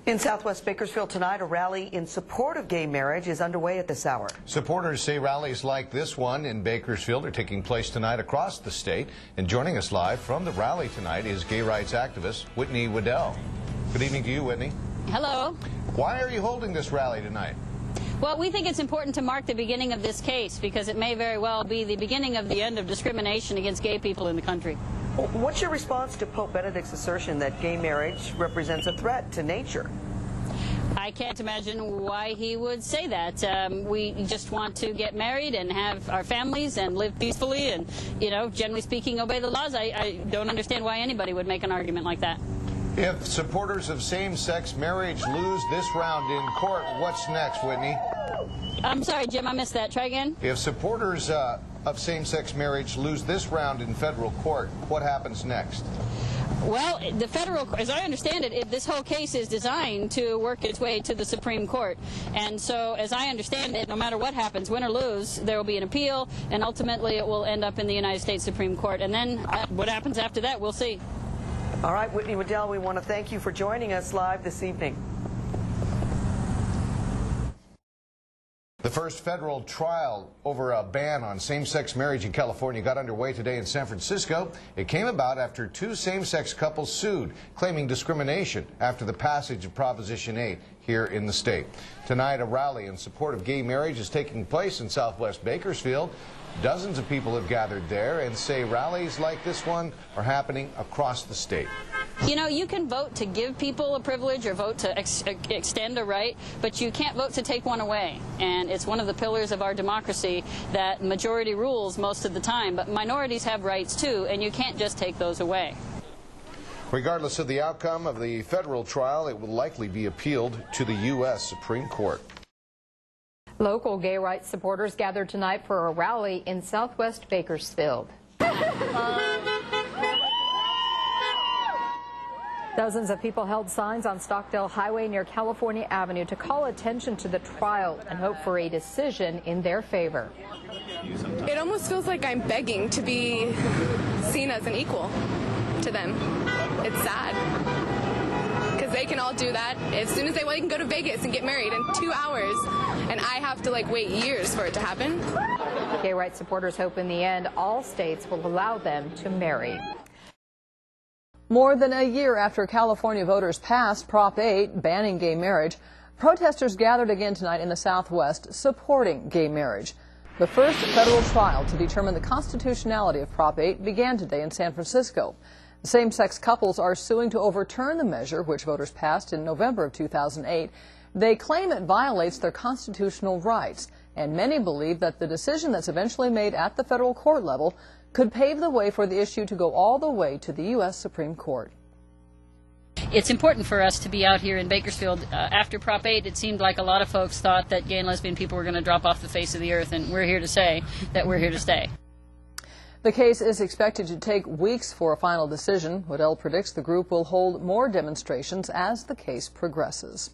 In Southwest Bakersfield tonight, a rally in support of gay marriage is underway at this hour. Supporters say rallies like this one in Bakersfield are taking place tonight across the state. And joining us live from the rally tonight is gay rights activist Whitney Waddell. Good evening to you, Whitney. Hello. Why are you holding this rally tonight? Well, we think it's important to mark the beginning of this case because it may very well be the beginning of the end of discrimination against gay people in the country. What's your response to Pope Benedict's assertion that gay marriage represents a threat to nature? I can't imagine why he would say that. We just want to get married and have our families and live peacefully and, generally speaking, obey the laws. I don't understand why anybody would make an argument like that. If supporters of same-sex marriage lose this round in court, what's next, Whitney? I'm sorry, Jim, I missed that. Try again. If supporters of same-sex marriage lose this round in federal court, what happens next? Well, the federal, as I understand it, this whole case is designed to work its way to the Supreme Court. And so, as I understand it, no matter what happens, win or lose, there will be an appeal, and ultimately it will end up in the United States Supreme Court. And then what happens after that, we'll see. All right, Whitney Waddell, we want to thank you for joining us live this evening. The first federal trial over a ban on same-sex marriage in California got underway today in San Francisco. It came about after two same-sex couples sued, claiming discrimination after the passage of Proposition 8 here in the state. Tonight, a rally in support of gay marriage is taking place in Southwest Bakersfield. Dozens of people have gathered there and say rallies like this one are happening across the state. You can vote to give people a privilege or vote to extend a right, but you can't vote to take one away. And it's one of the pillars of our democracy that majority rules most of the time, but minorities have rights too, and you can't just take those away. Regardless of the outcome of the federal trial, it will likely be appealed to the U.S. Supreme Court. Local gay rights supporters gathered tonight for a rally in Southwest Bakersfield. Dozens of people held signs on Stockdale Highway near California Avenue to call attention to the trial and hope for a decision in their favor. It almost feels like I'm begging to be seen as an equal to them. It's sad. Because they can all do that as soon as they can go to Vegas and get married in 2 hours, and I have to wait years for it to happen. Gay rights supporters hope in the end all states will allow them to marry. More than a year after California voters passed Prop 8 banning gay marriage, protesters gathered again tonight in the Southwest supporting gay marriage. The first federal trial to determine the constitutionality of Prop 8 began today in San Francisco. Same-sex couples are suing to overturn the measure, which voters passed in November of 2008. They claim it violates their constitutional rights, and many believe that the decision that's eventually made at the federal court level could pave the way for the issue to go all the way to the U.S. Supreme Court. It's important for us to be out here in Bakersfield. After Prop 8, it seemed like a lot of folks thought that gay and lesbian people were going to drop off the face of the earth, and we're here to say that we're here to stay. The case is expected to take weeks for a final decision. Waddell predicts the group will hold more demonstrations as the case progresses.